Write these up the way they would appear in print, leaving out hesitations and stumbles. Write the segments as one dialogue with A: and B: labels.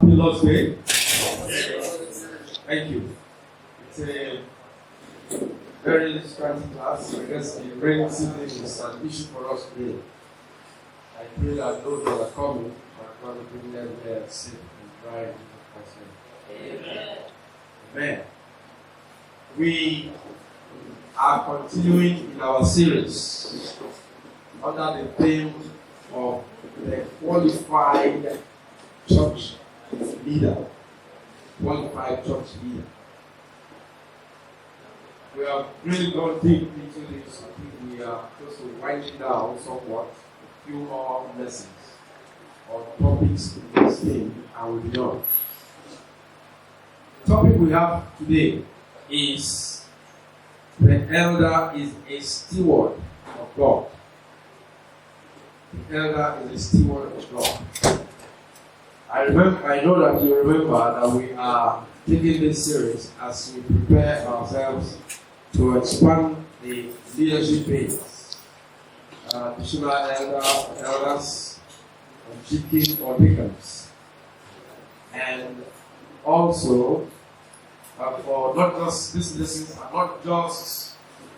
A: The Lord's Day. Thank you. It's a very strange class. I guess the rain season is an issue for us today. I pray that those that are coming are going to bring them there safe and dry. Amen. Amen. We are continuing in our series under the theme of the qualified church leader. Qualified church leader. We have really gone deep into this. I think we are close to winding down somewhat a few more lessons or topics in this thing, and we'll be done. The topic we have today is the elder is a steward of God. The elder is a steward of God. I know that you remember that we are taking this series as we prepare ourselves to expand the leadership base. Additional elders, deacons or deacons. And also, for not just these lessons are not just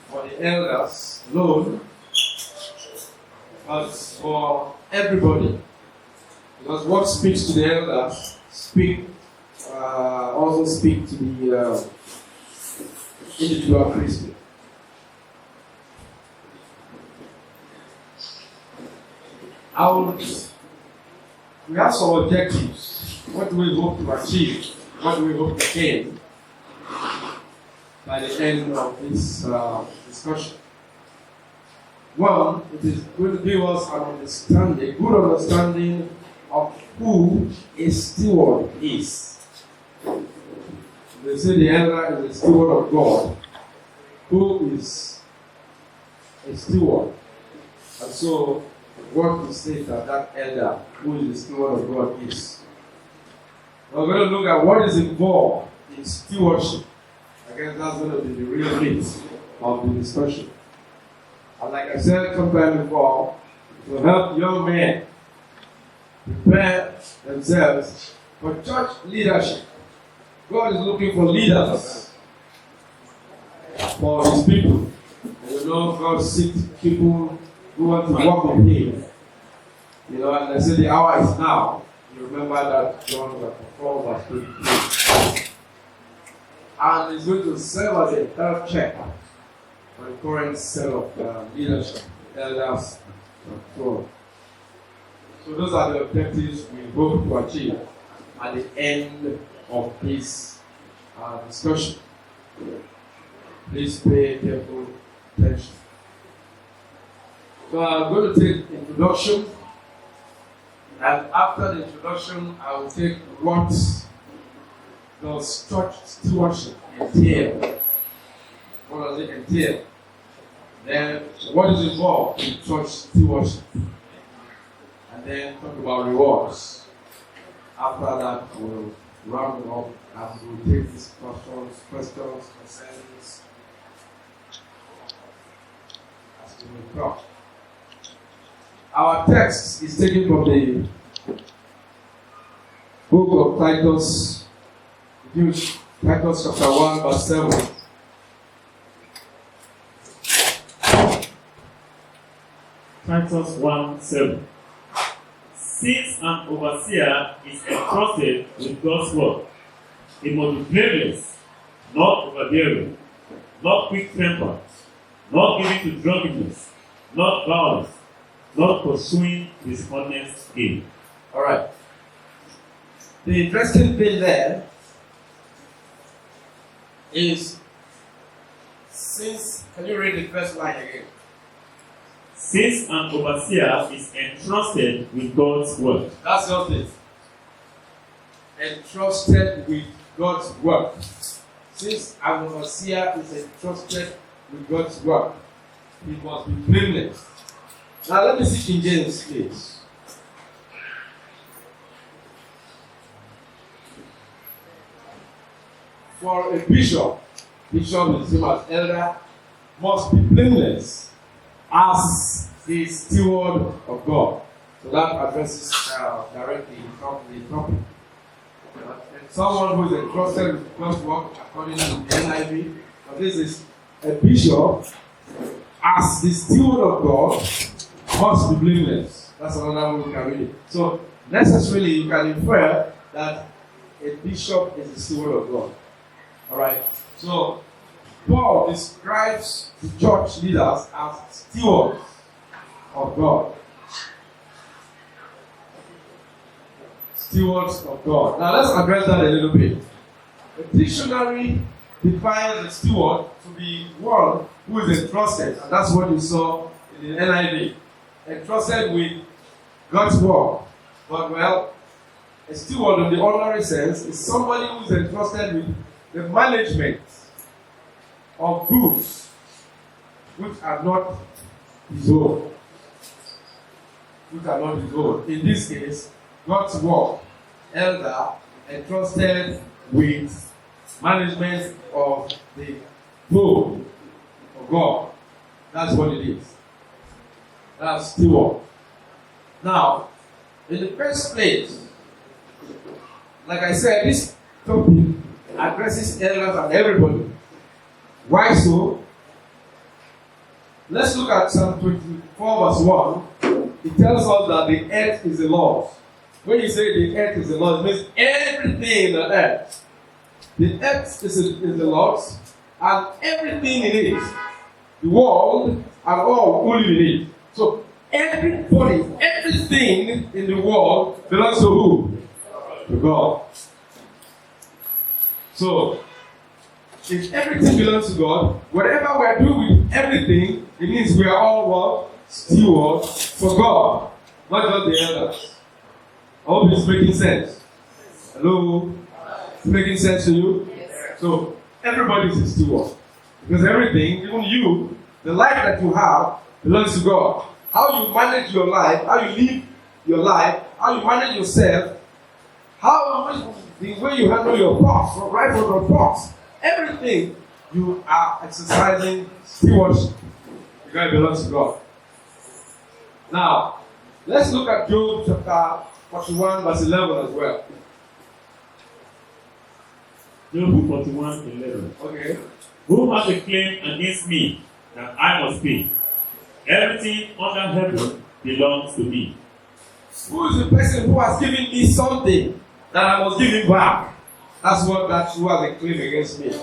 A: for the elders alone, but for everybody. Because what speaks to the elders also speak to the individual Christian. We have some objectives. What do we hope to achieve? What do we hope to gain by the end of this discussion? One, it is going to give us a good understanding of who a steward is. They say the elder is a steward of God. Who is a steward? And so, what to state that elder, who is the steward of God, is. We're going to look at what is involved in stewardship. I guess that's going to be the real meat of the discussion. And like I said sometime before, to help young men prepare themselves for church leadership. God is looking for leaders for His people. And you know, God seeks people who want to walk with Him. You know, and I say the hour is now. You remember that John chapter 4 verse 23. And it's going to serve as a health check for the current set of leadership, elders, and so on. So those are the objectives we hope to achieve at the end of this discussion. Please pay careful attention. So I'm going to take introduction, and after the introduction, I will take what does church stewardship entail. What does it entail? Then what is involved in church stewardship? And then talk about rewards. After that, we'll round up and we'll take these questions, concerns as we will talk. Our text is taken from the book of Titus, Titus chapter 1, verse 7.
B: Titus 1:7. Since an overseer is entrusted with God's work, he must be blameless, not overbearing, not quick-tempered, not given to drunkenness, not violent, not pursuing dishonest gain.
A: All right. The interesting thing there is, can you read the first line again?
B: Since an overseer is entrusted with God's work.
A: That's just it. Entrusted with God's work. Since an overseer is entrusted with God's work, he must be blameless. Now let me see King James, please. For a bishop is the same as elder, must be blameless as the steward of God. So that addresses directly the topic. And someone who is entrusted with God's work according to the NIV. But this is a bishop, as the steward of God, must be blameless. That's another way we can read it. So necessarily you can infer that a bishop is the steward of God. Alright? So Paul describes the church leaders as stewards of God. Stewards of God. Now let's address that a little bit. The dictionary defines a steward to be one who is entrusted, and that's what you saw in the NIV. Entrusted with God's work. But well, a steward in the ordinary sense is somebody who is entrusted with the management of goods which are not his own. Which are not his own. In this case, God's work, elder, entrusted with management of the throne of God. That's what it is. That's steward. Now, in the first place, like I said, this topic addresses elders and everybody. Why so? Let's look at Psalm 24 verse 1. It tells us that the earth is the Lord's. When you say the earth is the Lord's, it means everything in the earth. The earth is the Lord's, and everything in it, the world, and all who live in it. So everybody, everything in the world belongs to who? To God. So, if everything belongs to God, whatever we are doing with everything, it means we are all what? Stewards for God, not just the elders. I hope it's making sense. Hello? It's making sense to you? Yes. So, everybody is a steward. Because everything, even you, the life that you have, belongs to God. How you manage your life, how you live your life, how you manage yourself, the way you handle your thoughts, right from your thoughts, everything you are exercising stewardship. Because it belongs to God. Now, let's look at Job chapter 41 verse 11 as well.
B: Job 41:11.
A: Okay.
B: Who has a claim against me that I must pay? Everything under heaven belongs to me.
A: Who is the person who has given me something that I must give him back? That's what that who has a claim against me.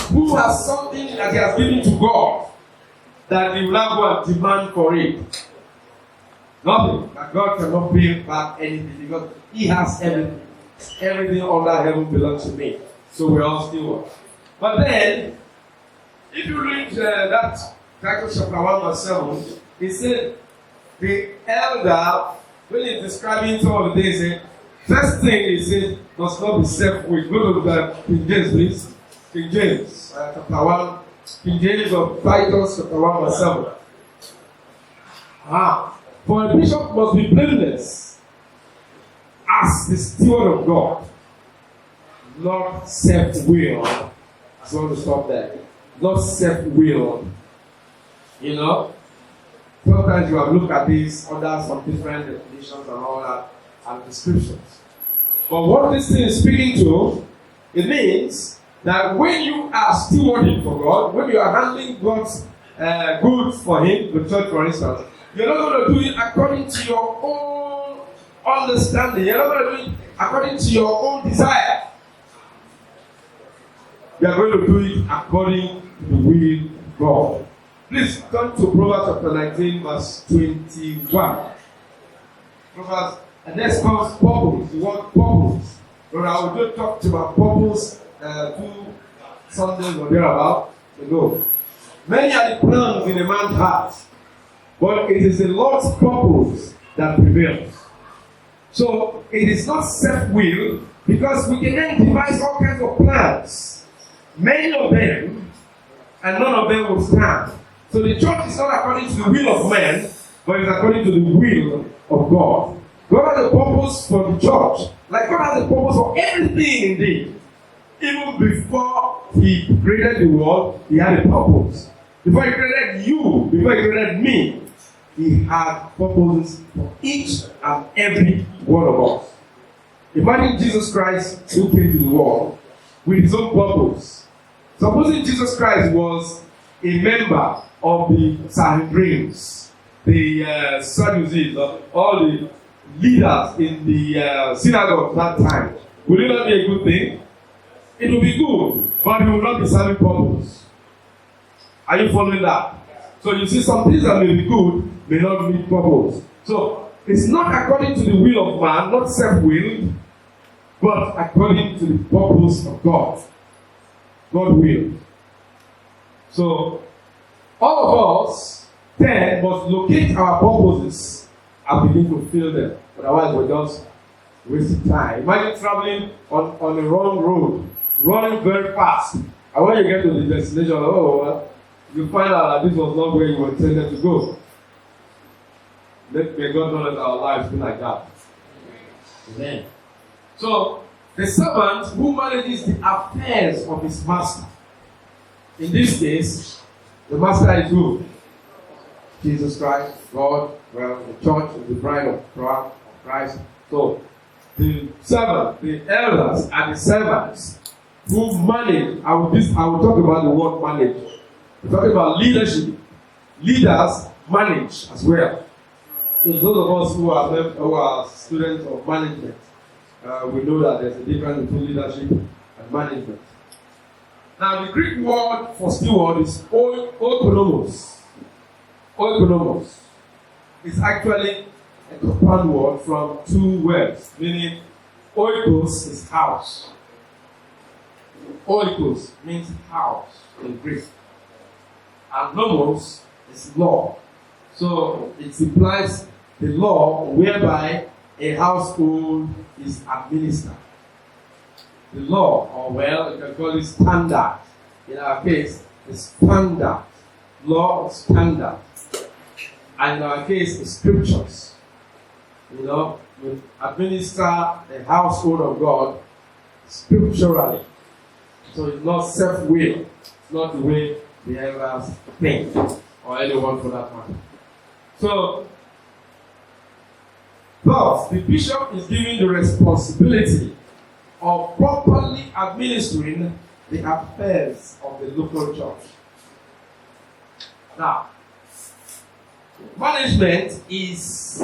A: Who has something that he has given to God that he will not go and demand for it? Nothing. That God cannot pay back anything because he has everything. Everything under heaven belongs to me. So we're all stewards. But then, if you read that Titus chapter 1 verse 7, he said, the elder, when he's describing some of the things, first thing he said, must not be self-willed. Go to the King James, please. King James, chapter 1. King James of Titus chapter 1 verse 7. For a bishop must be blameless as the steward of God, not self-willed. I just want to stop there. Not self-willed. You know? Sometimes you have looked at this under some different definitions and all that and descriptions. But what this thing is speaking to, it means that when you are stewarding for God, when you are handling God's goods for Him, the church for instance, you're not going to do it according to your own understanding. You're not going to do it according to your own desire. You are going to do it according to the will of God. Please turn to Proverbs chapter 19, verse 21. Proverbs, and next comes purpose. The word purpose. But I will just talk about purpose 2 Sundays or thereabout ago. Many are the plans in a man's heart, but it is the Lord's purpose that prevails. So it is not self-will, because we can then devise all kinds of plans. Many of them, and none of them will stand. So the church is not according to the will of man, but it's according to the will of God. God has a purpose for the church, like God has a purpose for everything indeed. Even before He created the world, He had a purpose. Before He created you, before He created me, He had purposes for each and every one of us. Imagine Jesus Christ who came to the world with his own purpose. Supposing Jesus Christ was a member of the Sanhedrins, the Sadducees, all the leaders in the synagogue at that time, would it not be a good thing? It will be good, but it will not be serving purpose. Are you following that? So you see, some things that may be good may not meet purpose. So it's not according to the will of man, not self-willed, but according to the purpose of God. God will. So all of us then must locate our purposes and begin to fulfill them. Otherwise, we're just wasting time. Imagine traveling on the wrong road, running very fast. And when you get to the destination, you find out that this was not where you were intended to go. May God not let our lives be like that. Amen. So, the servant who manages the affairs of his master. In this case, the master is who? Jesus Christ, God, well, the church is the bride of Christ. So, the servant, the elders, and the servants who manage. I will talk about the word manage. We're talking about leadership. Leaders manage as well. So those of us who are students of management, we know that there's a difference between leadership and management. Now, the Greek word for steward is oikonomos. Oikonomos is actually a compound word from two words, meaning oikos is house. Oikos means house in Greek. And nomos is law. So it implies the law whereby a household is administered. The law, or well, you can call it standard. In our case, the standard. Law of standard. And in our case, the scriptures. We administer the household of God scripturally. So it's not self-will. It's not the way the elders think, or anyone for that matter. So, thus, the bishop is given the responsibility of properly administering the affairs of the local church. Now, management is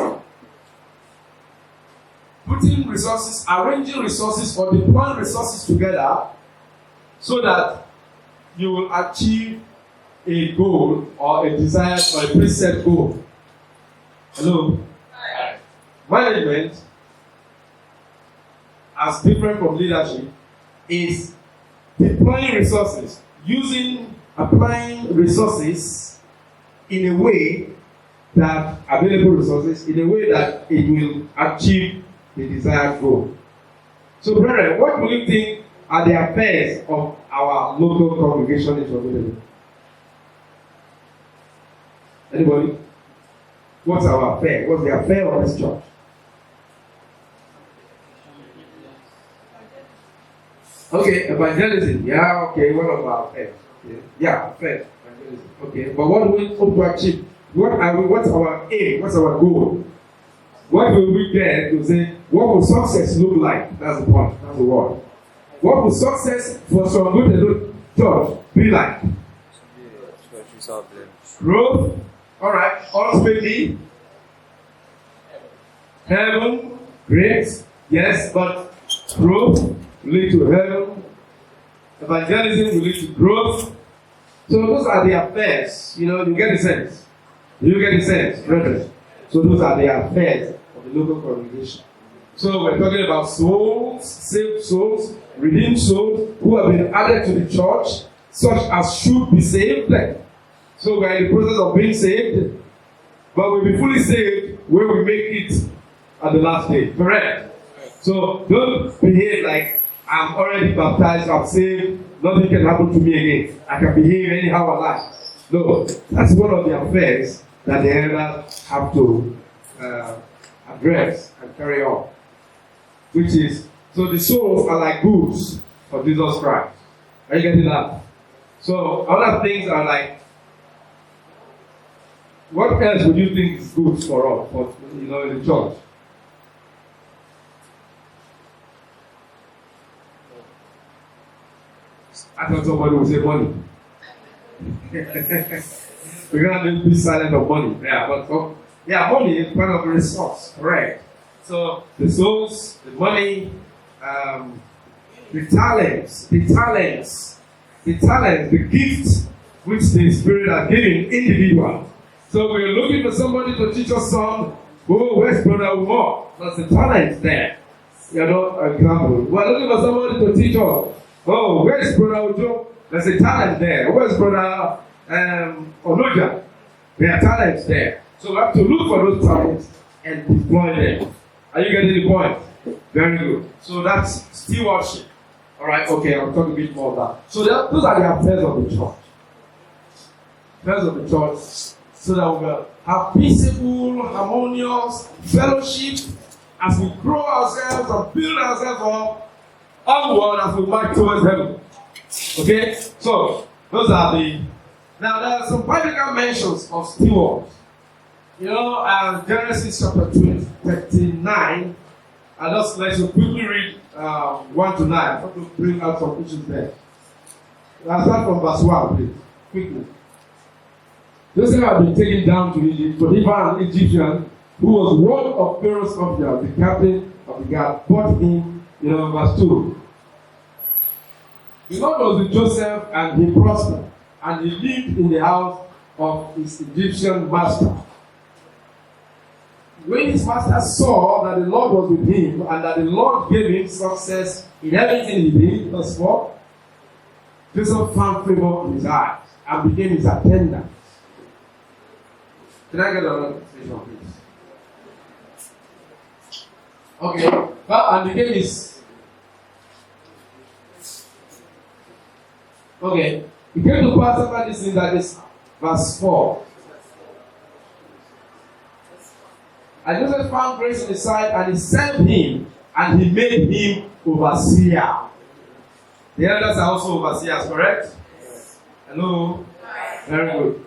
A: putting resources, arranging resources, or deploying resources together so that you will achieve a goal or a desired or a preset goal. Hello? Hi. Management, as different from leadership, is deploying resources, applying resources in a way that, available resources, in a way that it will achieve the desired goal. So, brethren, what do you think are the affairs of our local congregation in Sangotedo? Anybody? What's our affair? What's the affair of this church? Okay, evangelism. Yeah, okay, one of our affairs. Okay. Yeah, affairs. Evangelism. Okay, but what do we hope to achieve? What's our aim? What's our goal? What will we get to say, what will success look like? That's the point. That's the word. What will success for Sangotedo church be like? Growth. All right. Ultimately, heaven, great. Yes, but growth will lead to heaven. Evangelism will lead to growth. So those are the affairs. You get the sense. You get the sense, brethren. So those are the affairs of the local congregation. So we're talking about souls, saved souls, redeemed souls who have been added to the church, such as should be saved. So we're in the process of being saved, but we'll be fully saved when we make it at the last day. Correct? So don't behave like I'm already baptized, I'm saved, nothing can happen to me again. I can behave anyhow I like. No, that's one of the affairs that the elders have to address and carry on. Which is, so the souls are like goods for Jesus Christ. Are you getting that? So other things are like, what else would you think is good for us, in the church? I thought somebody would say money. We're going to be silent on money. Yeah, but money is part of the resource, correct? So the souls, the money, the talents, the gifts which the Spirit has given individuals. So we're looking for somebody to teach us some. Oh, where's Brother Umar? That's the talent there. Example. We're looking for somebody to teach us. Oh, where's Brother Ujo? There's a talent there. Where's Brother Enonuya? There are talents there. So we have to look for those talents and deploy them. Are you getting the point? Very good. So that's stewardship. Alright, okay, I'll talk a bit more about that. So those are the affairs of the church. Affairs of the church, so that we will have peaceable, harmonious fellowship as we grow ourselves and build ourselves up onward as we march towards heaven. Okay? So, those are the... Now, there are some biblical mentions of stewards. Genesis chapter 39. I'll just let you quickly read 1 to 9. I'm going to bring out some issues there. I'll start from verse 1, please. Quickly. Joseph had been taken down to Egypt, but an Egyptian who was one of Pharaoh's officers, the captain of the guard, bought him, verse 2. The Lord was with Joseph, and he prospered, and he lived in the house of his Egyptian master. When his master saw that the Lord was with him, and that the Lord gave him success in everything he did, verse 4, Joseph found favor in his eyes, and became his attendant. Can I get another translation, please? Okay. And became his. Okay. It came to pass after this thing that is verse 4. And Joseph found grace in his sight, and he sent him, and he made him overseer. The elders are also overseers, correct? Yes. Hello? Yes. Very good.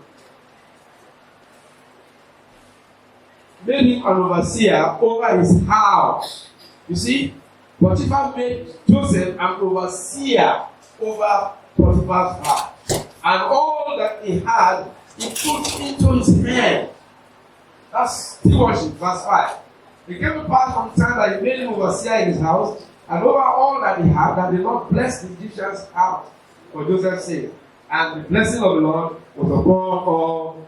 A: Made him an overseer over his house. You see? Potiphar made Joseph an overseer over Potiphar's house. And all that he had, he put into his hand. That's stewardship, verse 5. It came to pass from time that he made him overseer in his house, and over all that he had, that the Lord blessed the Egyptian's house for Joseph's sake. And the blessing of the Lord was upon all.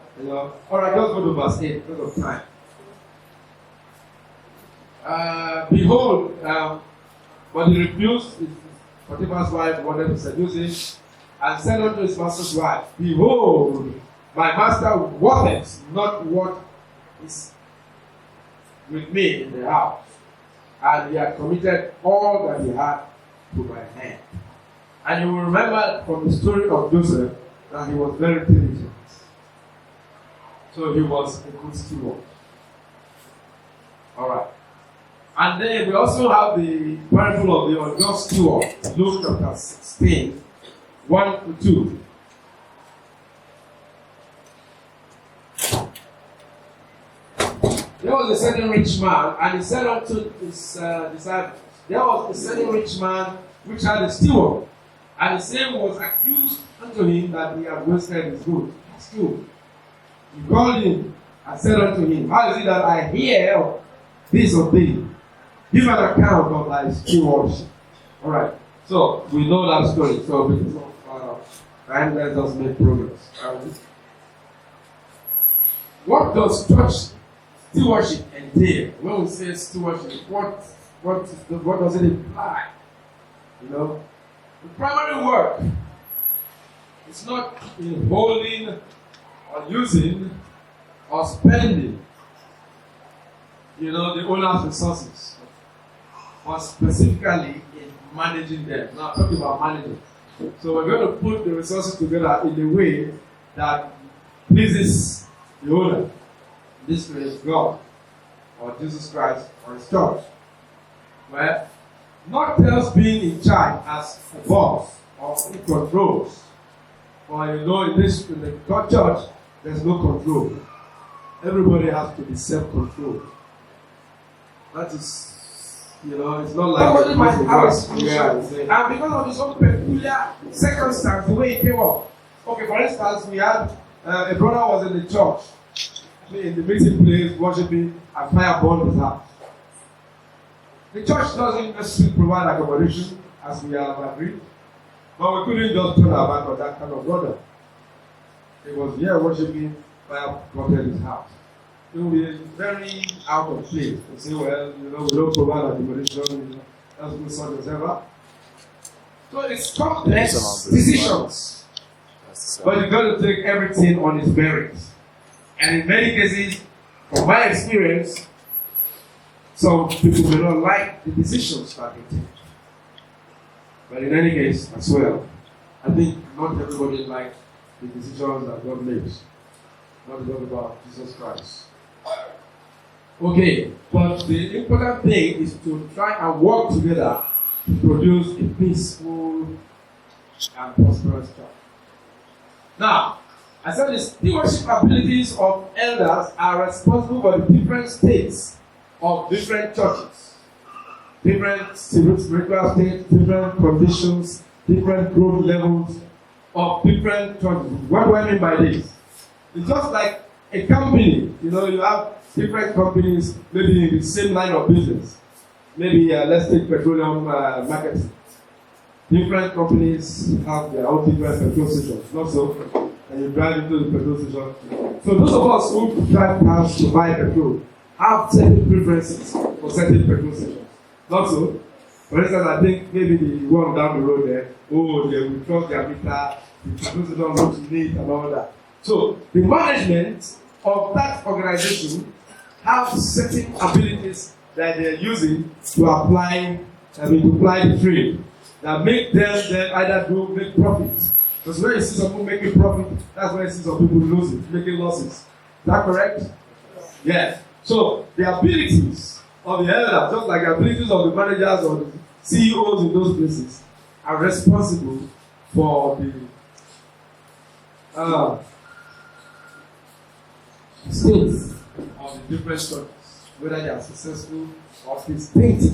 A: Alright, just go to verse 8 because of time. Behold, but he refused. Potiphar's wife wanted to seduce him, and said unto his master's wife, Behold, my master worketh not what is with me in the house, and he had committed all that he had to my hand. And you will remember from the story of Joseph that he was very diligent. So he was a good steward. Alright. And then we also have the parable of the unjust steward, Luke chapter 16, 1 to 2. There was a certain rich man, and he said unto his disciples, there was a certain rich man which had a steward, and the same was accused unto him that he had wasted his goods. That's true. He called him and said unto him, How is it that I hear of this of thee? Give an account of thy stewardship. Alright, so we know that story. So because of time, let us make progress. What does church stewardship entail? When we say stewardship, what does it imply? The primary work is not in holding or using or spending, the owner's resources, or specifically in managing them. Now, I'm talking about managing. So we're going to put the resources together in a way that pleases the owner. This is God, or Jesus Christ, or His church. Well, not just being in charge as a boss or who controls. Or in the church, there's no control. Everybody has to be self-controlled. That is You know, it's not like
C: Nobody might have a solution.
A: Yeah,
C: And because of his own peculiar circumstance, the way it came up. Okay, for instance, we had a brother was in the church, in the meeting place, worshiping, and fire burned his house. The church doesn't necessarily provide accommodation, as we have agreed, but we couldn't just turn our back on that kind of brother. He was here worshiping, fire burned his house. It will be very out of place to say, well, you know, we don't provide accommodation, you know, that's good such as ever. So it's complex decisions. But you've got to take everything on its merits. And in many cases, from my experience, some people may not like the decisions that they take. But in any case, as well, I think not everybody likes the decisions that God makes. Not because about Jesus Christ. Okay, but the important thing is to try and work together to produce a peaceful and prosperous church. Now, I said the stewardship abilities of elders are responsible for the different states of different churches. Different spiritual states, different conditions, different growth levels of different churches. What do I mean by this? It's just like a company. You know, you have different companies maybe in the same line of business. Maybe let's take petroleum marketing. Different companies have their own different petrol stations. Not so. And you drive into the petrol station. So those of us who drive cars to buy petrol have certain preferences for certain petrol stations. Not so. For instance, I think maybe the one down the road there, they will trust their meter, the petrol station looks neat and all that. So the management of that organization have certain abilities that they're using to apply the trade that make them then either make profit. Because when you see some people making profit, that's when you see some people making losses. Is that correct? Yes. So the abilities of the elders, just like the abilities of the managers or the CEOs in those places, are responsible for the states of the different churches, whether they are successful or distinct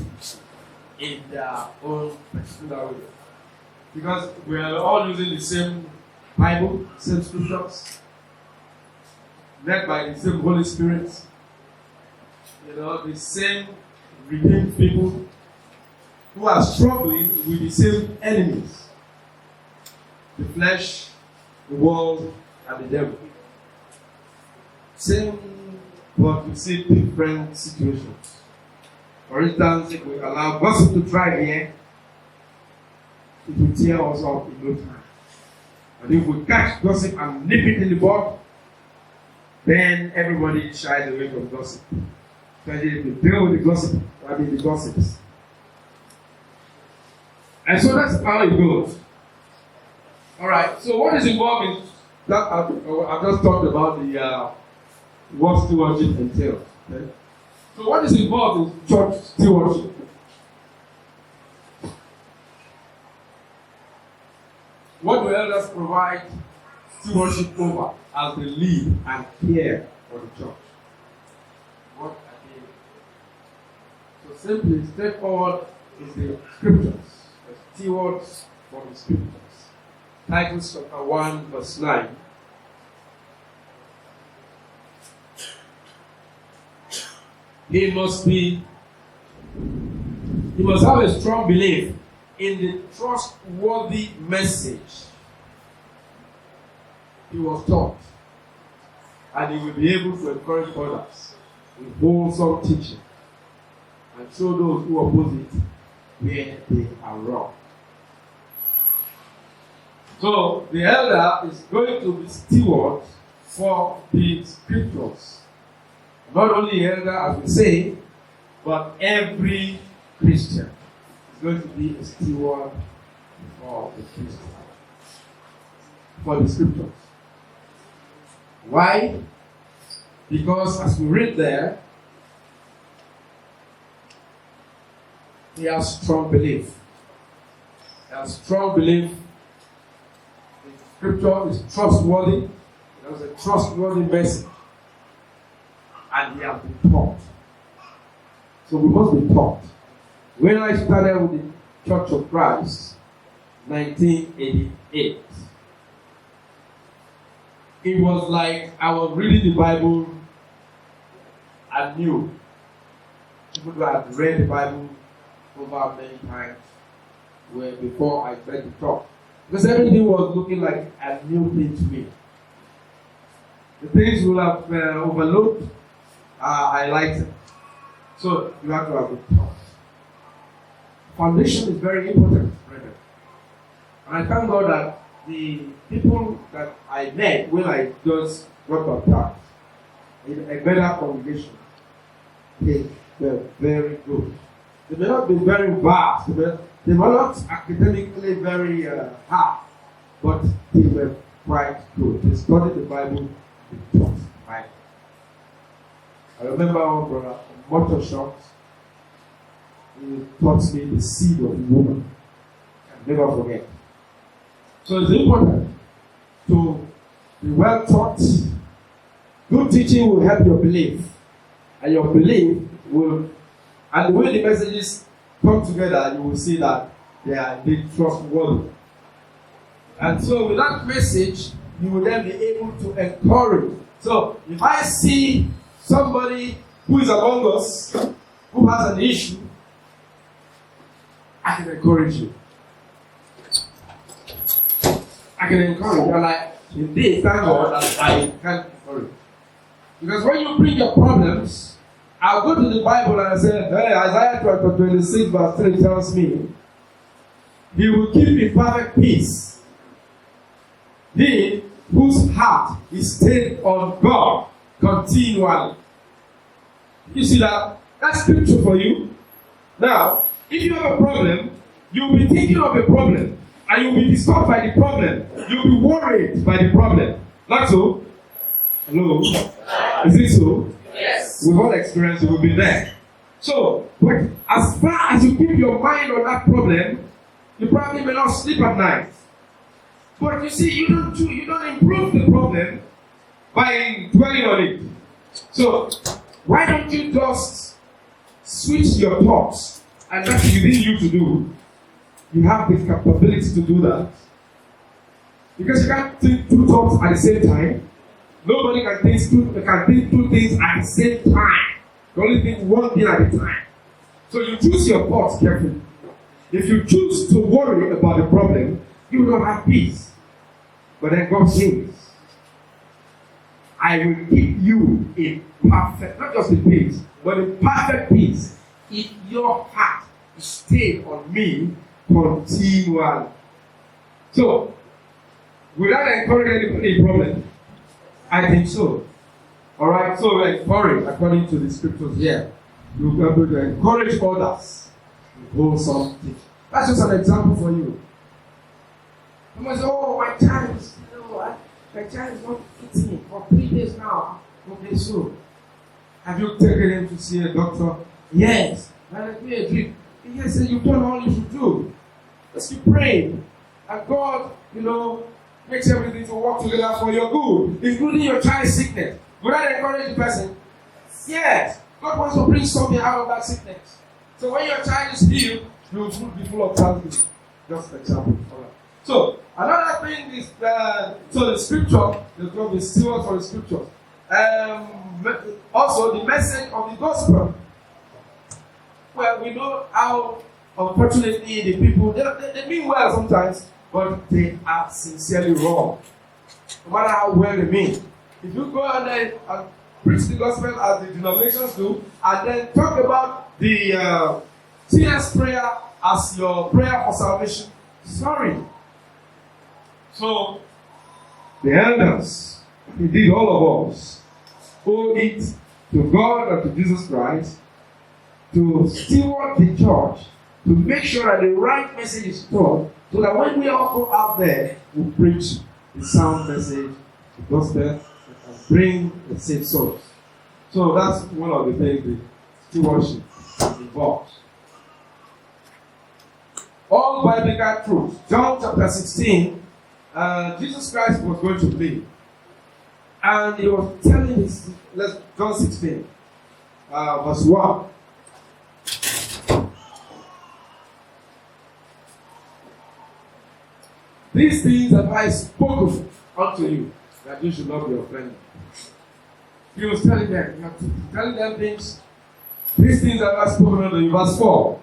C: in their own particular way. Because we are all using the same Bible, same scriptures, led by the same Holy Spirit, you know, the same redeemed people who are struggling with the same enemies: the flesh, the world, and the devil. Same, but we see different situations. For instance, if we allow gossip to thrive here, it will tear us up in no time. But if we catch gossip and nip it in the bud, then everybody shies away from gossip. Especially if we deal with the gossip, the gossips. And so that's how it goes. Alright, so what is involved in that? I've just talked about the what stewardship entails. Okay? So what is involved in church stewardship? What do elders provide stewardship over as they lead and care for the church? What are they? So simply, straightforward is the scriptures. The stewards for the scriptures. Titus chapter 1 verse 9. He must have a strong belief in the trustworthy message he was taught, and he will be able to encourage others with wholesome teaching and show those who oppose it where they are wrong. So the elder is going to be steward for the scriptures. Not only elder, as we say, but every Christian is going to be a steward for the Christian, for the scriptures. Why? Because as we read there, he has strong belief. He has strong belief. The scripture is trustworthy. It has a trustworthy message. And he has been taught. So we must be taught. When I started with the Church of Christ, 1988, it was like I was reading the Bible anew. People who had read the Bible over many times were before I tried to talk. Because everything was looking like a new thing to me. The things you will have overlooked, I liked it. So you have to have it taught. Foundation is very important, brethren. And I thank God that the people that I met when I just got baptized in a better congregation, they were very good. They may not be very vast, they were not academically very hard, but they were quite good. They studied the Bible, they taught the Bible. I remember one brother, a motor shop, he taught me the seed of woman. I'll never forget. So it's important to be well taught. Good teaching will help your belief. And your belief will, and the way the messages come together, you will see that they are indeed trustworthy. And so with that message, you will then be able to encourage. So if I see somebody who is among us, who has an issue, I can encourage you. I can encourage you. And indeed, thank God that I can encourage. Because when you bring your problems, I'll go to the Bible and I say, hey, Isaiah chapter 26 verse 3 tells me, He will keep in perfect peace he whose heart is stayed on God continually. You see that? That's scripture for you. Now, if you have a problem, you'll be thinking of a problem and you'll be disturbed by the problem. You'll be worried by the problem. Not so? Hello? Is it so?
D: Yes.
C: With all experience, you will be there. So, but as far as you keep your mind on that problem, you probably may not sleep at night. But you see, you don't improve the problem by dwelling on it. So, why don't you just switch your thoughts? And that's within you to do. You have the capability to do that. Because you can't think two thoughts at the same time. Nobody can think two things at the same time. You only think one thing at a time. So you choose your thoughts carefully. If you choose to worry about the problem, you will not have peace. But then God says, I will keep you in perfect, not just in peace, but in perfect peace, if your heart is stayed on me continually. So, will that encourage any problem? I think so. Alright, so we're encouraged according to the scriptures here. You'll be able to encourage others to go something. That's just an example for you. Someone says, oh, my child is, my child is not eating me for 3 days now. Okay, so have you taken him to see a doctor? Yes. And give me a drink. He said, you've done all you should do. Let's keep praying. And God, makes everything to work together for your good, including your child's sickness. Would that encourage the person? Yes. God wants to bring something out of that sickness. So when your child is healed, you will be full of thanksgiving. Just an example. All right. So another thing is so the scripture, there's going to be stewards for the scripture. Also the message of the gospel. Well, we know how unfortunately the people they mean well sometimes, but they are sincerely wrong. No matter how well they mean. If you go and then preach the gospel as the denominations do, and then talk about the sinner's prayer as your prayer for salvation, sorry. So, the elders, indeed all of us, owe it to God and to Jesus Christ to steward the church, to make sure that the right message is taught, so that when we all go out there, we preach the sound message, the gospel, and bring the saved souls. So that's one of the things the stewardship involves. All biblical truths. John chapter 16, Jesus Christ was going to leave. And he was telling his, John 16, verse 1. These things have I spoken unto you, that you should not be offended. He was telling them, you have to tell them things. These things have I spoken unto you. Verse 4.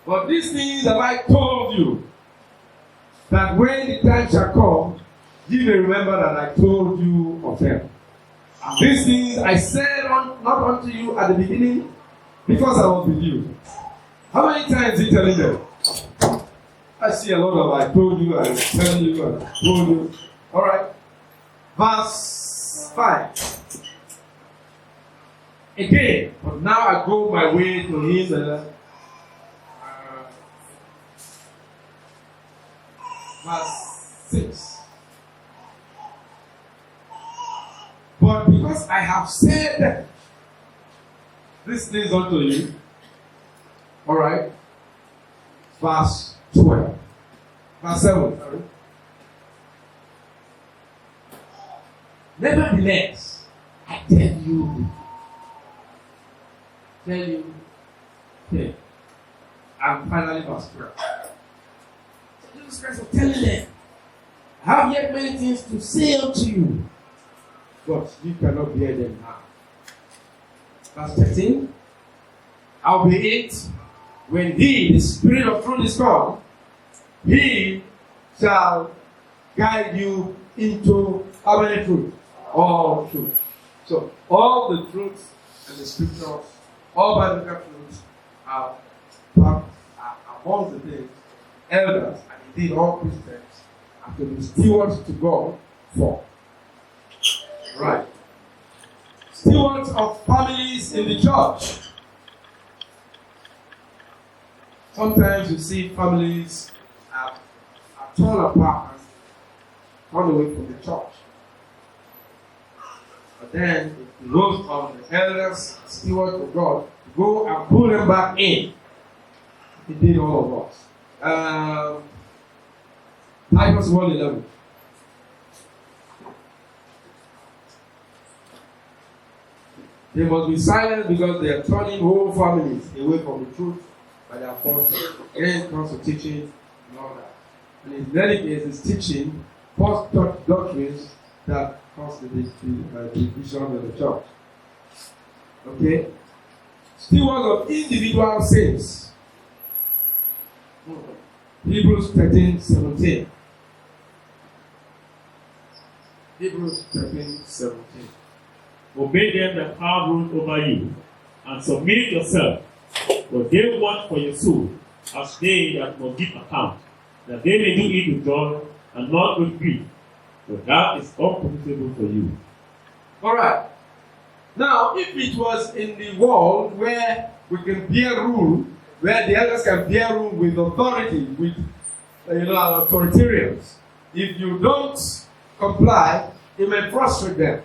C: But these things have I told you, that when the time shall come, you may remember that I told you of them. And these things I said not unto you at the beginning, because I was with you. How many times is he telling them? I see a lot of I told you, I tell you, I told you. Alright. Verse 5. Again, but now I go my way to his verse 6. But because I have said these things unto you, alright, verse 12, verse 7, sorry. Nevertheless, I tell you, okay, and finally verse 12. So Jesus Christ was telling them, I have yet many things to say unto you, but you cannot bear them now. Verse 13. Howbeit, when he, the Spirit of truth, is come, he shall guide you into how many truth? All truth. So, all the truths and the scriptures, all biblical truths are among the things elders and indeed all Christians have to be stewards to God for. Right. Stewards of families in the church. Sometimes you see families are torn apart and torn away from the church. But then it goes on the elders, stewards of God, to go and pull them back in. He did all of us. Titus 1:11. They must be silent because they are turning whole families away from the truth by their false comes to teaching and all that. And in many cases, teaching false doctrines that cause the division of the church. Okay? Stewards of individual sins. Hebrews 13:17. Hebrews 13:17.
B: Obey them that have rule over you, and submit yourself, for they watch for your soul, as they that must give account, that they may do it with joy and not with grief, for that is unprofitable for you.
C: Alright. Now, if it was in the world where we can bear rule, where the elders can bear rule with authority, with authoritarians, if you don't comply, it may frustrate them.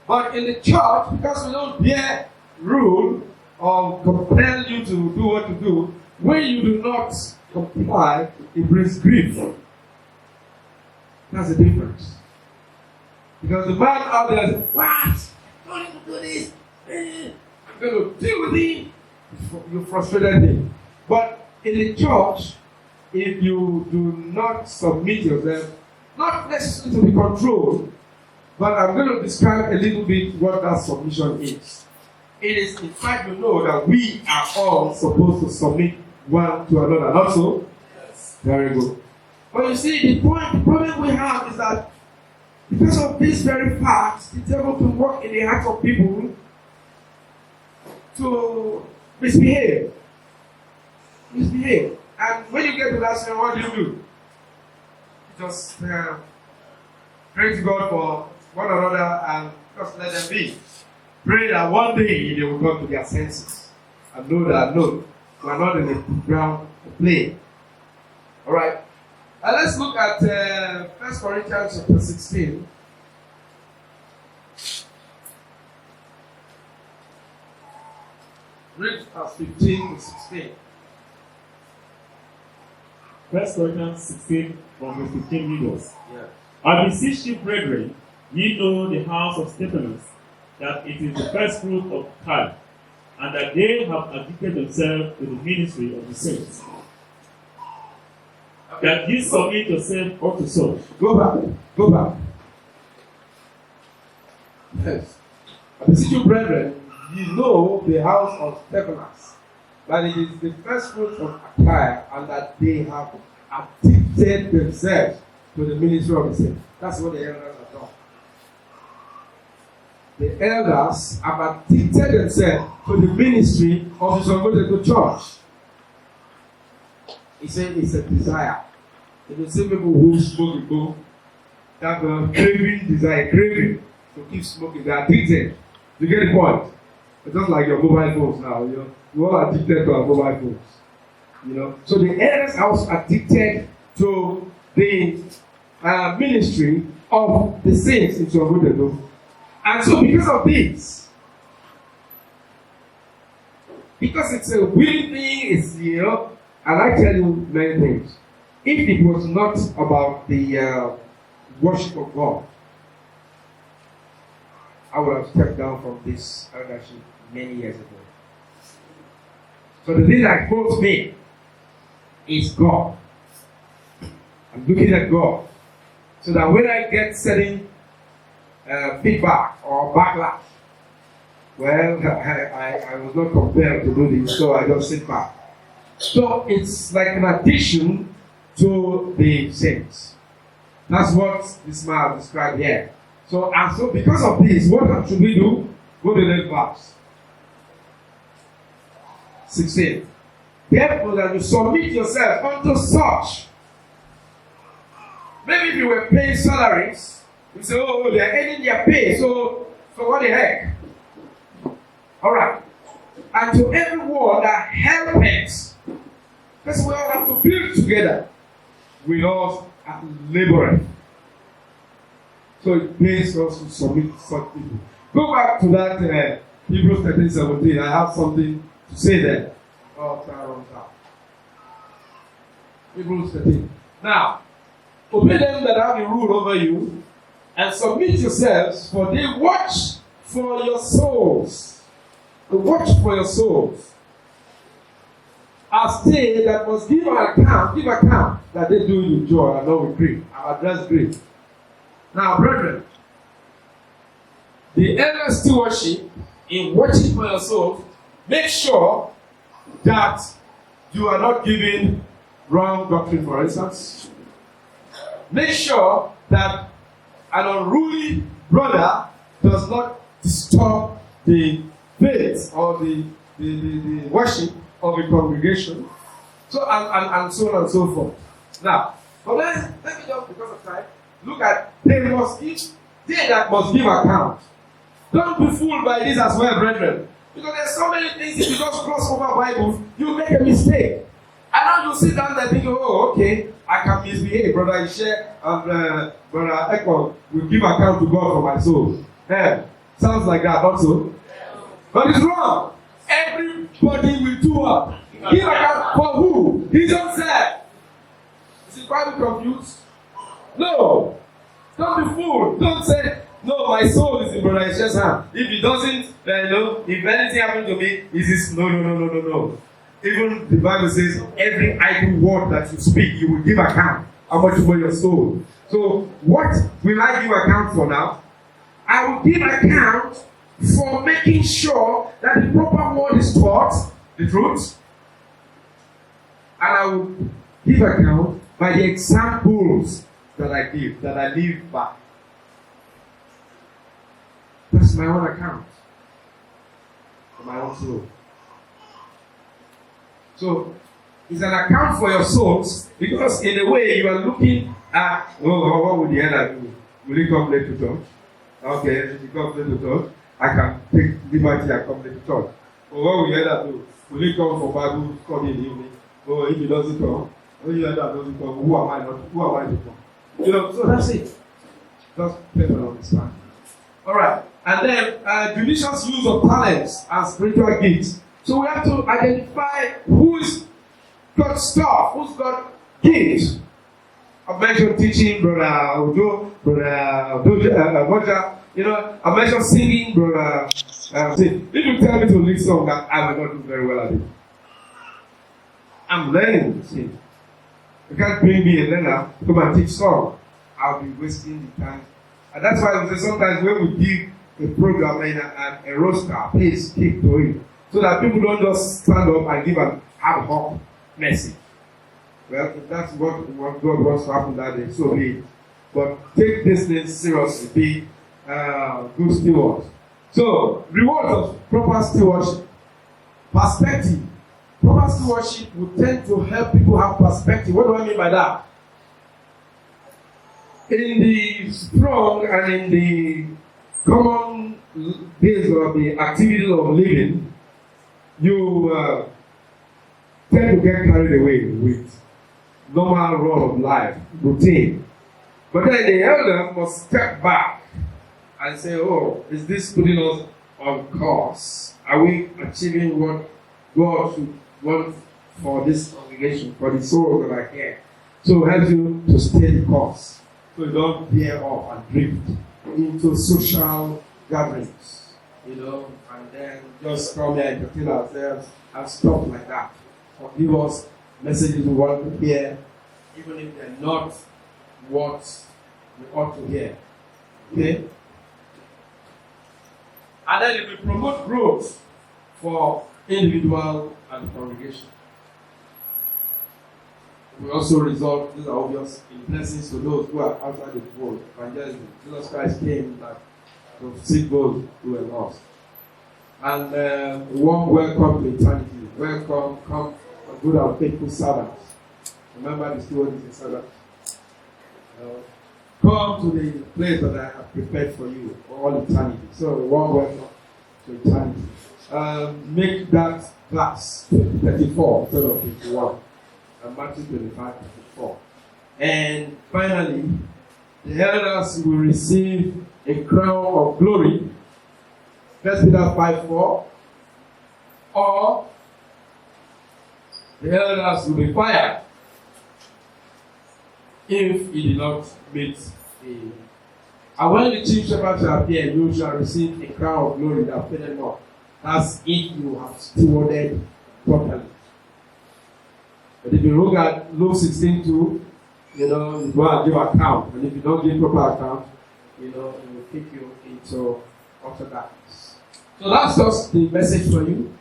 C: But in the church, because we don't bear rule or compel you to do what to do, when you do not comply, it brings grief. That's the difference. Because the man out there says, what? Don't need to do this. I'm going to deal with him. You frustrated him. But in the church, if you do not submit yourself, not necessarily to be controlled, but I'm going to describe a little bit what that submission is. It is, in fact, you know that we are all supposed to submit one to another. Not so? Yes. Very good. But you see, the problem we have is that because of this very fact, the devil can work in the hearts of people to misbehave. And when you get to that stage, what do? You just pray to God for one another and just let them be. Pray that one day they will come to their senses and know that no, we are not in the ground to play. Alright. Let's look at 1 Corinthians chapter 16. Read verse 15 to 16.
B: 1 Corinthians 16 from verse 15 reads.
C: Yeah.
B: I beseech you, brethren, ye know the house of Stephanus, that it is the first fruit of Christ, and that they have addicted themselves to the ministry of the saints. That you submit yourself unto such.
C: Go back. Yes. I beseech you, brethren, you know the house of Stephanas, that it is the first fruit of Achaia, and that they have addicted themselves to the ministry of the saints. That's what the elders have done. The elders have addicted themselves to the ministry of the Sangotedo church. He said it's a desire. The same people who smoke go, that craving to keep smoking. They are addicted. You get the point? It's just like your mobile phones now. You all are addicted to our mobile phones. So the elders are also addicted to the ministry of the saints in Sangotedo. And so because of this, because it's a willing thing, and I tell you many things. If it was not about the worship of God, I would have stepped down from this eldership many years ago. So the thing that calls me is God. I'm looking at God. So that when I get certain feedback or backlash, well, I was not compelled to do this, so I just sit back. So it's like an addition to the saints. That's what this man described here. So because of this, what should we do? Go to the next verse. 16. Therefore, that you submit yourself unto such. Maybe if you were paying salaries, you say, oh, they are earning their pay, so what the heck? Alright. And to everyone that helps, because we all have to build together. We all are laboring. So it pays us to submit such people. Go back to that Hebrews 13:17. I have something to say there. Hebrews 13. Now, obey them that have the rule over you, and submit yourselves, for they watch for your souls. They watch for your souls. As they that must give account that they do it with joy and not with grief. I address grief. Now, brethren, the elder stewardship in watching for your soul, make sure that you are not giving wrong doctrine, for instance. Make sure that an unruly brother does not disturb the faith or the worship of a congregation. So and so on and so forth. Now, but let me just, because of time, look at they that must give account. Don't be fooled by this as well, brethren. Because there's so many things, if you just cross over Bible, you make a mistake. And now you sit down there thinking, oh, okay, I can misbehave. Brother Ishe and Brother Ekon will give account to God for my soul. Sounds like that, not so? But it's wrong. Everybody will do what? Give account for who? His own self. Is it Bible confused? No. Don't be fooled. Don't say, no, my soul is in Brother Ishe's hand. If he doesn't, if anything happens to me, is this? No. Even the Bible says, every idle word that you speak, you will give account how much for your soul. So, what will I give account for now? I will give account for making sure that the proper word is taught, the truth. And I will give account by the examples that I give, that I live by. That's my own account. For my own soul. So, it's an account for your souls, because in a way you are looking at, what would the elder do? Will he come late to church? Okay, if he comes late to church, I can take liberty and come late to church. Or what will the elder do? Will he come for Bible study in the evening? Or if he doesn't come, the elder doesn't come, who am I to come? So that's it. Just paper on this plan. Alright, and then judicious use of talents and spiritual gifts. So we have to identify who's got stuff, who's got gifts. I've mentioned teaching, Brother Ojo, Brother Moja You know, I mentioned singing, brother. If you tell me to lead song, that I will not do very well at it. I'm learning to sing. You can't bring me a learner to come and teach song. I'll be wasting the time. And that's why we say sometimes when we give a program and a roster, please keep to it. So that people don't just stand up and give an ad hoc message. Well, if that's what God wants to happen that day, so be it. But take this thing seriously. Be good stewards. So, rewards of proper stewardship. Perspective. Proper stewardship will tend to help people have perspective. What do I mean by that? In the strong and in the common days of the activities of living, you tend to get carried away with normal run of life, routine. But then the elder must step back and say, oh, is this putting us on course? Are we achieving what God should want for this congregation, for the souls that are here? So it helps you to stay the course. So you don't veer off and drift into social gatherings, you know, and then just come here and entertain ourselves and stuff like that. Or give us messages we want to hear, even if they're not what we ought to hear. Okay? And then it will promote growth for individual and congregation. We also result, these are obvious, in blessings to those who are outside the world. Evangelism. Jesus Christ came that to seek those who were lost. And warm welcome to eternity. Welcome, come, good and faithful servants. Remember the steward is a servant. Come to the place that I have prepared for you for all eternity. So, warm welcome to eternity. Make that class 34 instead of 51. Matthew 25:54. And finally, the elders will receive a crown of glory. 1 Peter 5:4. Or the elders will be fired if he did not meet the. And when the chief shepherd shall appear, you shall receive a crown of glory that fadeth not. That's if you have stewarded properly. But if you look at Luke 16:2, you know, you go and give account. And if you don't give proper account, you know, it will kick you into utter darkness. So that's just the message for you.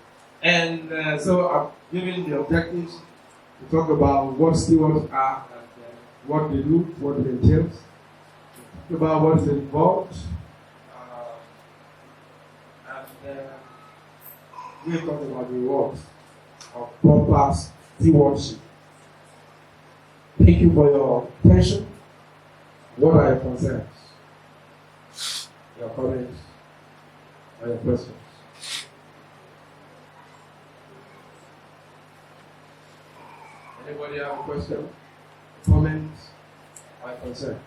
C: And so I'm giving the objectives to talk about what stewards are and what they do, what it entails. Talk about what is involved. And we're talking about the rewards of proper stewardship. Thank you for your attention. What are your concerns? Your comments? Or your questions? Anybody have a question? Comment? Or a concern?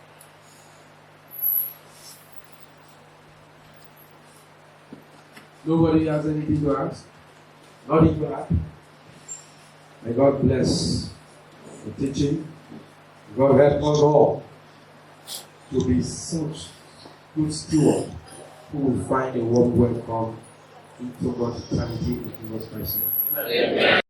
C: Nobody has anything to ask? Nothing to add? May God bless the teaching. God help us all to be such good stewards who will find a warm welcome into God's eternity in Jesus Christ. Amen.